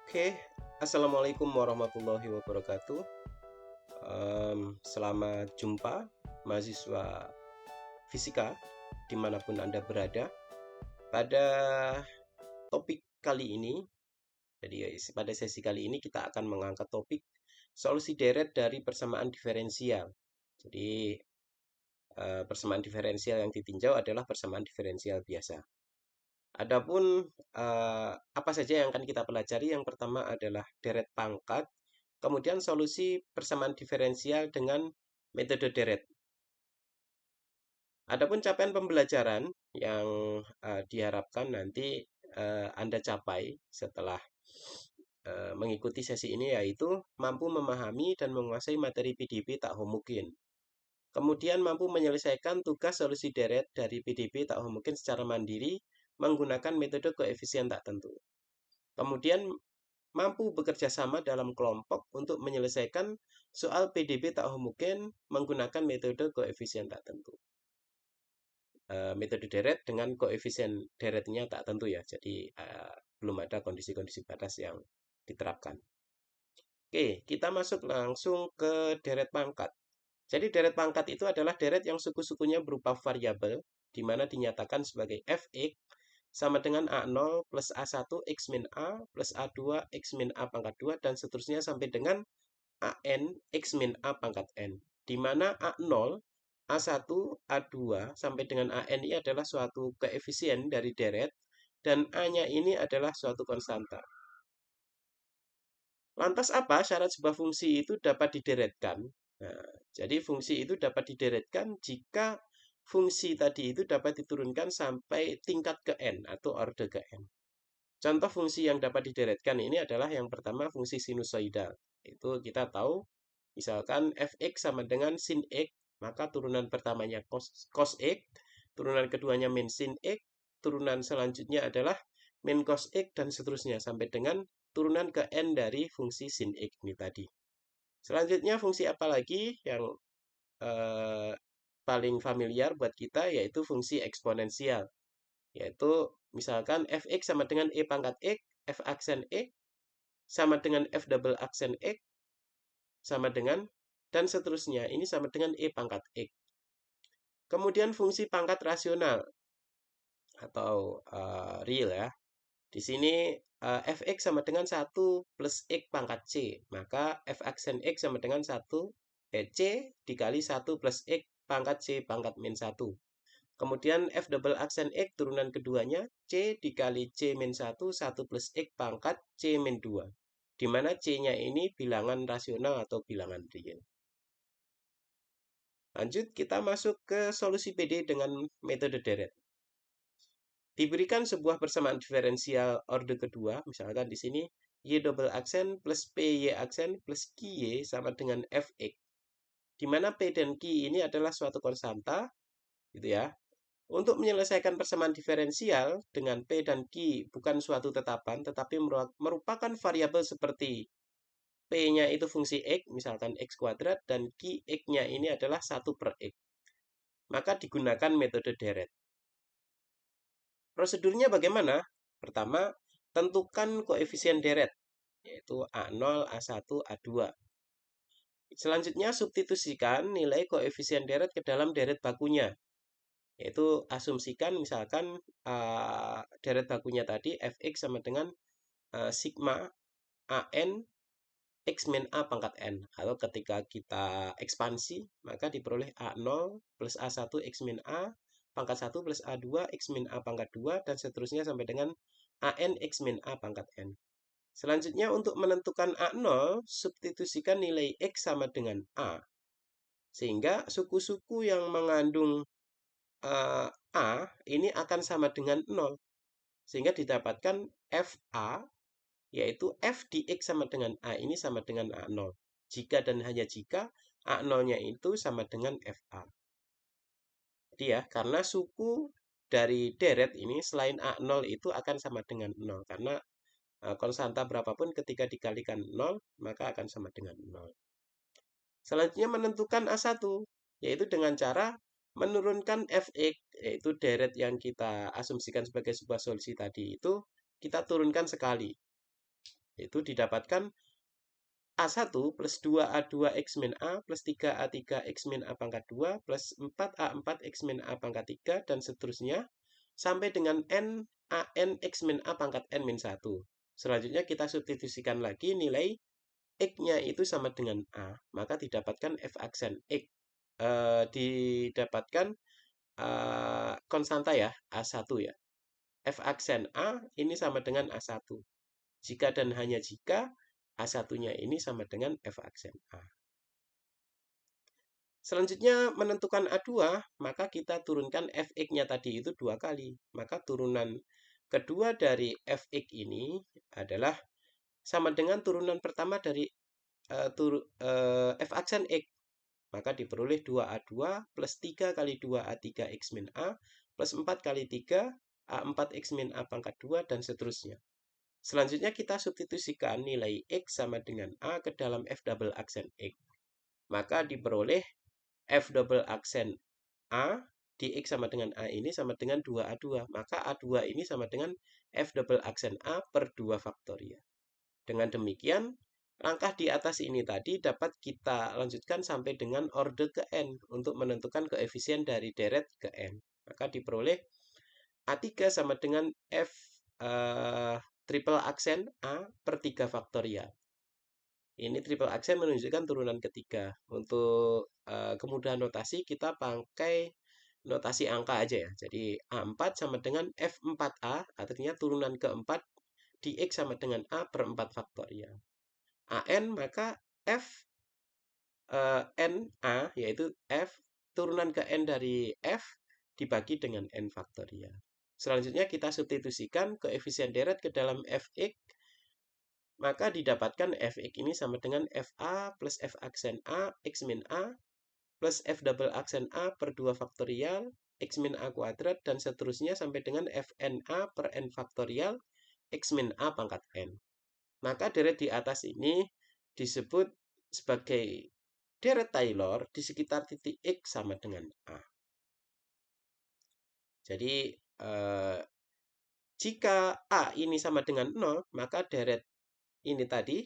Oke, Assalamualaikum warahmatullahi wabarakatuh. Selamat jumpa mahasiswa fisika dimanapun Anda berada. Pada topik kali ini, pada sesi kali ini kita akan mengangkat topik solusi deret dari persamaan diferensial. Jadi persamaan diferensial yang ditinjau adalah persamaan diferensial biasa. Adapun apa saja yang akan kita pelajari? Yang pertama adalah deret pangkat, kemudian solusi persamaan diferensial dengan metode deret. Adapun capaian pembelajaran yang diharapkan nanti Anda capai setelah mengikuti sesi ini yaitu mampu memahami dan menguasai materi PDB tak homogen. Kemudian mampu menyelesaikan tugas solusi deret dari PDB tak homogen secara mandiri menggunakan metode koefisien tak tentu. Kemudian mampu bekerja sama dalam kelompok untuk menyelesaikan soal PDB tak homogen menggunakan metode koefisien tak tentu. Metode deret dengan koefisien deretnya tak tentu ya, jadi belum ada kondisi-kondisi batas yang diterapkan. Oke, kita masuk langsung ke deret pangkat. Jadi deret pangkat itu adalah deret yang suku-sukunya berupa variabel, di mana dinyatakan sebagai fx sama dengan A0 plus A1 X min A plus A2 X min A pangkat 2 dan seterusnya sampai dengan AN X min A pangkat N. Di mana A0, A1, A2 sampai dengan AN ini adalah suatu koefisien dari deret dan A-nya ini adalah suatu konstanta. Lantas apa syarat sebuah fungsi itu dapat dideretkan? Nah, jadi fungsi itu dapat dideretkan jika fungsi tadi itu dapat diturunkan sampai tingkat ke n atau orde ke n. Contoh fungsi yang dapat dideretkan ini adalah yang pertama fungsi sinusoidal. Itu kita tahu, misalkan fx sama dengan sin x, maka turunan pertamanya cos x, turunan keduanya min sin x, turunan selanjutnya adalah min cos x, dan seterusnya sampai dengan turunan ke n dari fungsi sin x ini tadi. Selanjutnya fungsi apa lagi yang eh, paling familiar buat kita yaitu fungsi eksponensial. Yaitu misalkan fx sama dengan e pangkat x, f aksen x sama dengan f double aksen x sama dengan dan seterusnya. Ini sama dengan e pangkat x. Kemudian fungsi pangkat rasional atau real ya. Di sini fx sama dengan 1 plus x pangkat c. Maka f aksen x sama dengan 1 c dikali 1 plus x pangkat c pangkat min 1. Kemudian f double aksen x turunan keduanya c dikali c min 1, 1 plus x pangkat c min 2. Di mana c-nya ini bilangan rasional atau bilangan real. Lanjut kita masuk ke solusi PD dengan metode deret. Diberikan sebuah persamaan diferensial orde kedua, misalkan di sini y double aksen plus py aksen plus ky sama dengan fx. Di mana p dan q ini adalah suatu konstanta, gitu ya. Untuk menyelesaikan persamaan diferensial dengan P dan Q bukan suatu tetapan, tetapi merupakan variabel seperti P-nya itu fungsi X, misalkan X kuadrat, dan Q X-nya ini adalah 1 per X. Maka digunakan metode deret. Prosedurnya bagaimana? Pertama, tentukan koefisien deret, yaitu A0, A1, A2. Selanjutnya, substitusikan nilai koefisien deret ke dalam deret bakunya. Yaitu asumsikan misalkan deret bakunya tadi fx sama dengan sigma an x min a pangkat n. Kalau ketika kita ekspansi, maka diperoleh a0 plus a1 x min a pangkat 1 plus a2 x min a pangkat 2 dan seterusnya sampai dengan an x min a pangkat n. Selanjutnya untuk menentukan a0, substitusikan nilai x sama dengan a. Sehingga suku-suku yang mengandung A ini akan sama dengan 0. Sehingga didapatkan FA, yaitu F di X sama dengan A ini sama dengan A0. Jika dan hanya jika A0-nya itu sama dengan FA. Jadi ya, karena suku dari deret ini selain A0 itu akan sama dengan 0. Karena konstanta berapapun ketika dikalikan 0, maka akan sama dengan 0. Selanjutnya menentukan A1, yaitu dengan cara menurunkan fx, yaitu deret yang kita asumsikan sebagai sebuah solusi tadi itu, kita turunkan sekali. Itu didapatkan A1 plus 2A2 X min A plus 3A3 X min A pangkat 2 plus 4A4 X min A pangkat 3 dan seterusnya sampai dengan N AN X min A pangkat N min 1. Selanjutnya kita substitusikan lagi nilai X-nya itu sama dengan A. Maka didapatkan F aksen X. Didapatkan konstanta ya, A1 ya. F aksen A ini sama dengan A1. Jika dan hanya jika A1-nya ini sama dengan F aksen A. Selanjutnya menentukan A2, maka kita turunkan Fx-nya tadi itu 2 kali. Maka turunan kedua dari Fx ini adalah sama dengan turunan pertama dari F aksen X. Maka diperoleh 2A2 plus 3 kali 2A3 X min A plus 4 kali 3 A4 X min A pangkat 2 dan seterusnya. Selanjutnya kita substitusikan nilai X sama dengan A ke dalam F double aksen X. Maka diperoleh F double aksen A di X sama dengan A ini sama dengan 2A2. Maka A2 ini sama dengan F double aksen A per 2 faktorial. Dengan demikian, langkah di atas ini tadi dapat kita lanjutkan sampai dengan orde ke N untuk menentukan koefisien dari deret ke N. Maka diperoleh A3 sama dengan F triple aksen A per 3 faktorial. Ini triple aksen menunjukkan turunan ketiga. Untuk kemudahan notasi kita pakai notasi angka aja ya. Jadi A4 sama dengan F4A, artinya turunan keempat di X sama dengan A per 4 faktorial. AN maka F NA yaitu F turunan ke N dari F dibagi dengan N faktorial. Selanjutnya kita substitusikan koefisien deret ke dalam Fx, maka didapatkan Fx ini sama dengan Fa plus F aksen A X min A plus F double aksen A per 2 faktorial X min A kuadrat dan seterusnya sampai dengan Fna per N faktorial X min A pangkat N. Maka deret di atas ini disebut sebagai deret Taylor di sekitar titik X sama dengan A. Jadi, jika A ini sama dengan 0, maka deret ini tadi,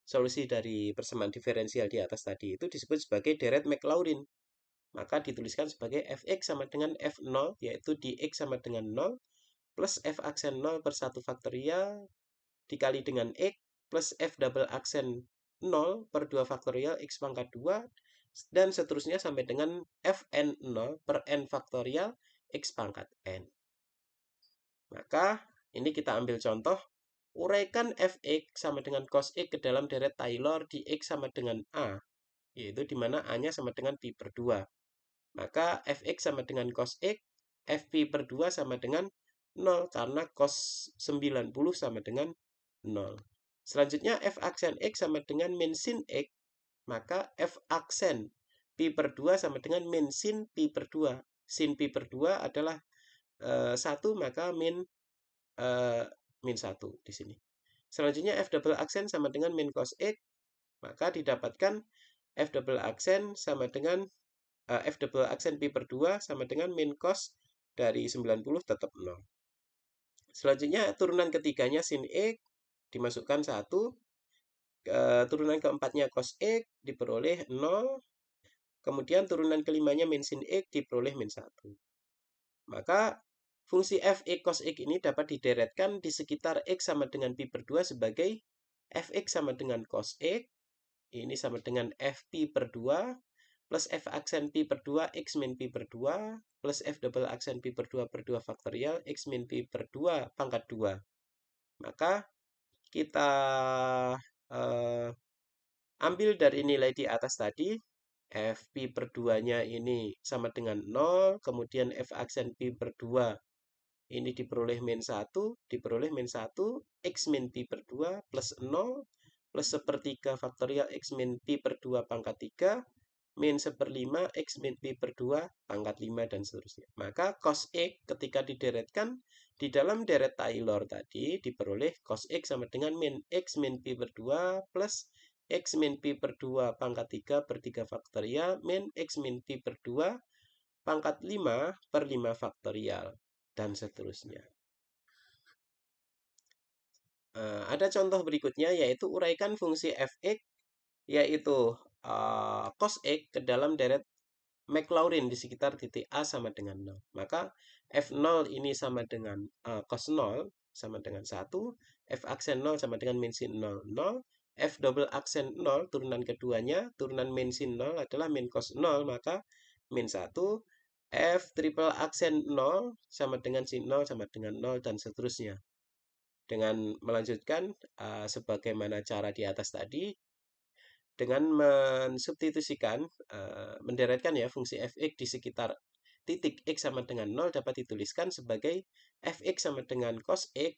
solusi dari persamaan diferensial di atas tadi itu disebut sebagai deret Maclaurin. Maka dituliskan sebagai Fx sama dengan F0, yaitu di X sama dengan 0, plus F aksen 0 per 1 faktorial, dikali dengan X, plus F double aksen 0 per 2 faktorial X pangkat 2, dan seterusnya sampai dengan Fn0 per N faktorial X pangkat N. Maka, ini kita ambil contoh, uraikan Fx sama dengan cos X ke dalam deret Taylor di X sama dengan A, yaitu di mana A-nya sama dengan pi per 2. Maka Fx sama dengan cos X, Fp per 2 sama dengan 0, karena cos 90 sama dengan 0. Selanjutnya F aksen X sama dengan min sin X, maka F aksen pi per 2 sama dengan min sin pi per 2. Sin pi per 2 adalah 1, maka min 1 di sini. Selanjutnya F double aksen sama dengan min cos X, maka didapatkan F double aksen sama dengan F double aksen pi per 2 sama dengan min cos dari 90 tetap 0. Selanjutnya turunan ketiganya sin X dimasukkan 1. Turunan keempatnya cos X diperoleh 0. Kemudian turunan kelimanya min sin X diperoleh min 1. Maka fungsi Fx cos X ini dapat dideretkan di sekitar X sama dengan pi per 2 sebagai Fx sama dengan cos X. Ini sama dengan Fp per 2 plus F aksen pi per 2 X min pi per 2 plus F double aksen pi per 2 faktorial X min pi per 2 pangkat 2. Maka kita ambil dari nilai di atas tadi, Fp per 2-nya ini sama dengan 0, kemudian F aksen pi per 2 ini diperoleh min 1, diperoleh min 1, X min pi per 2 plus 0, plus sepertiga faktorial X min pi per 2 pangkat 3, min 1/5 X min pi per 2 pangkat 5 dan seterusnya. Maka cos X ketika dideretkan di dalam deret Taylor tadi diperoleh cos X sama dengan min X min pi per 2 plus X min pi per 2 pangkat 3 per 3 faktorial min X min pi per 2 pangkat 5 per 5 faktorial dan seterusnya. Ada contoh berikutnya yaitu uraikan fungsi f(x) yaitu cos x ke dalam deret Maclaurin di sekitar titik A sama dengan 0. Maka F0 ini sama dengan cos 0 sama dengan 1, F aksen 0 sama dengan min sin 0, 0, F double aksen 0 turunan keduanya, turunan min sin 0 adalah min cos 0, maka min 1, F triple aksen 0 sama dengan sin 0 sama dengan 0, dan seterusnya. Dengan melanjutkan sebagaimana cara di atas tadi, dengan mensubstitusikan, menderetkan ya fungsi f(x) di sekitar titik x sama dengan 0 dapat dituliskan sebagai f(x) sama dengan cos x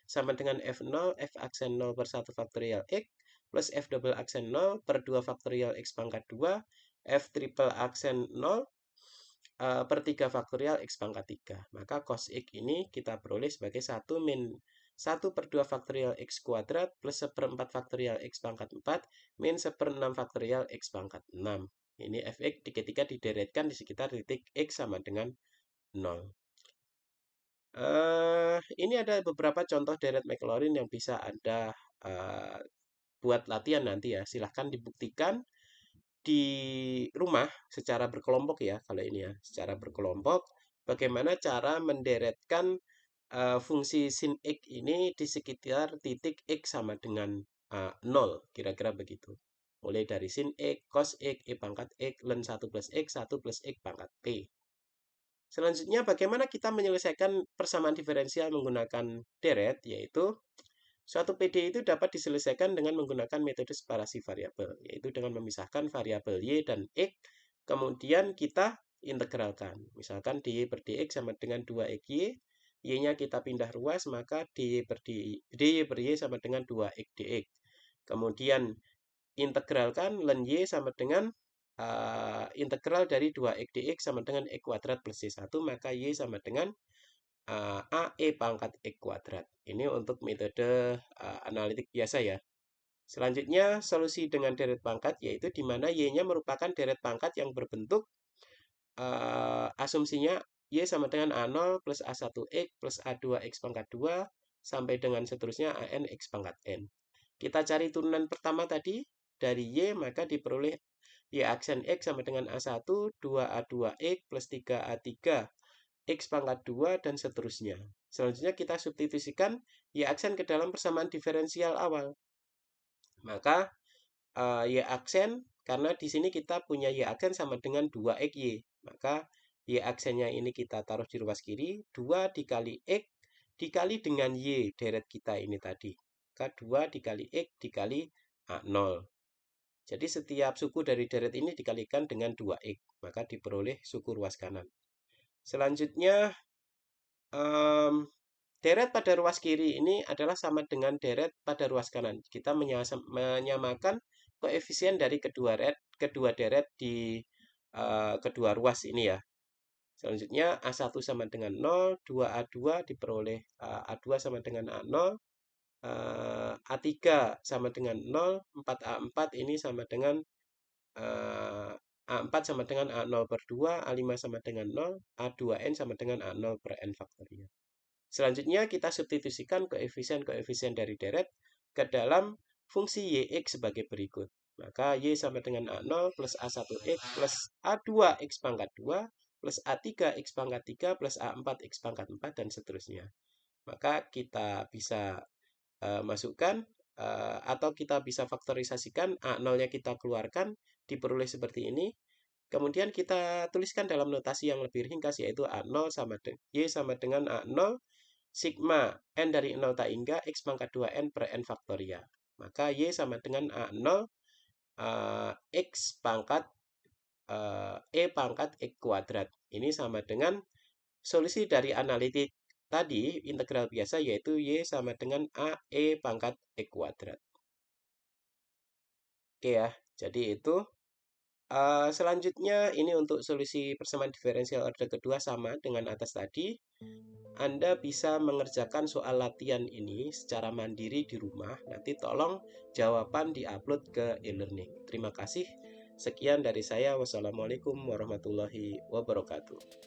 sama dengan f0 f aksen 0 per 1 faktorial x plus f double aksen 0 per 2 faktorial x pangkat 2 f triple aksen 0 per 3 faktorial x pangkat 3. Maka cos x ini kita peroleh sebagai 1 min 1 per 2 faktorial x kuadrat plus 1/4 faktorial x pangkat 4 min 1/6 faktorial x pangkat 6. Ini fx ketika dideretkan di sekitar titik x sama dengan 0. Ini ada beberapa contoh deret Maclaurin yang bisa Anda buat latihan nanti ya. Silahkan dibuktikan di rumah secara berkelompok ya, kalau ini ya, secara berkelompok. Bagaimana cara menderetkan fungsi sin x ini di sekitar titik x sama dengan 0, kira-kira begitu. Mulai dari sin x, cos x, e pangkat x, ln 1 plus x, 1 plus x pangkat p. Selanjutnya, bagaimana kita menyelesaikan persamaan diferensial menggunakan deret, yaitu suatu PDE itu dapat diselesaikan dengan menggunakan metode separasi variabel, yaitu dengan memisahkan variabel y dan x, kemudian kita integralkan. Misalkan dy per dx sama dengan 2xy, y-nya kita pindah ruas, maka dy per y sama dengan 2x dx. Kemudian integralkan ln y sama dengan integral dari 2x dx sama dengan x kuadrat plus c1, maka y sama dengan AE pangkat x kuadrat. Ini untuk metode analitik biasa ya. Selanjutnya, solusi dengan deret pangkat, yaitu di mana y-nya merupakan deret pangkat yang berbentuk asumsinya y sama dengan A0 plus A1x plus A2x pangkat 2 sampai dengan seterusnya AN x pangkat n. Kita cari turunan pertama tadi dari y, maka diperoleh y aksen x sama dengan A1, 2A2x plus 3A3 x pangkat 2, dan seterusnya. Selanjutnya kita substitusikan y aksen ke dalam persamaan diferensial awal. Maka y aksen, karena di sini kita punya y aksen sama dengan 2xy, maka y aksennya ini kita taruh di ruas kiri, 2 dikali x dikali dengan y deret kita ini tadi. Maka 2 dikali x dikali A0. Jadi setiap suku dari deret ini dikalikan dengan 2x, maka diperoleh suku ruas kanan. Selanjutnya, deret pada ruas kiri ini adalah sama dengan deret pada ruas kanan. Kita menyamakan koefisien dari kedua deret di kedua ruas ini ya. Selanjutnya, A1 sama dengan 0, 2A2 diperoleh A2 sama dengan A0, A3 sama dengan 0, 4A4 ini sama dengan A4 sama dengan A0 per 2, A5 sama dengan 0, A2N sama dengan A0 per N faktorial. Selanjutnya kita substitusikan koefisien-koefisien dari deret ke dalam fungsi yx sebagai berikut. Maka y sama dengan A0 plus A1x plus A2x pangkat 2 plus A3x pangkat 3 plus A4x pangkat 4, dan seterusnya. Maka kita bisa masukkan atau kita bisa faktorisasikan, A0-nya kita keluarkan, diperoleh seperti ini. Kemudian kita tuliskan dalam notasi yang lebih ringkas, yaitu A0 sama y sama dengan A0 sigma n dari 0 tak hingga x pangkat 2n per n faktorial. Maka y sama dengan A0 x pangkat e pangkat x kuadrat. Ini sama dengan solusi dari analitik tadi, integral biasa, yaitu y sama dengan a e pangkat x kuadrat. Oke ya, jadi itu. Selanjutnya ini untuk solusi persamaan diferensial order kedua sama dengan atas tadi. Anda bisa mengerjakan soal latihan ini secara mandiri di rumah. Nanti tolong jawaban diupload ke e-learning. Terima kasih. Sekian dari saya. Wassalamualaikum warahmatullahi wabarakatuh.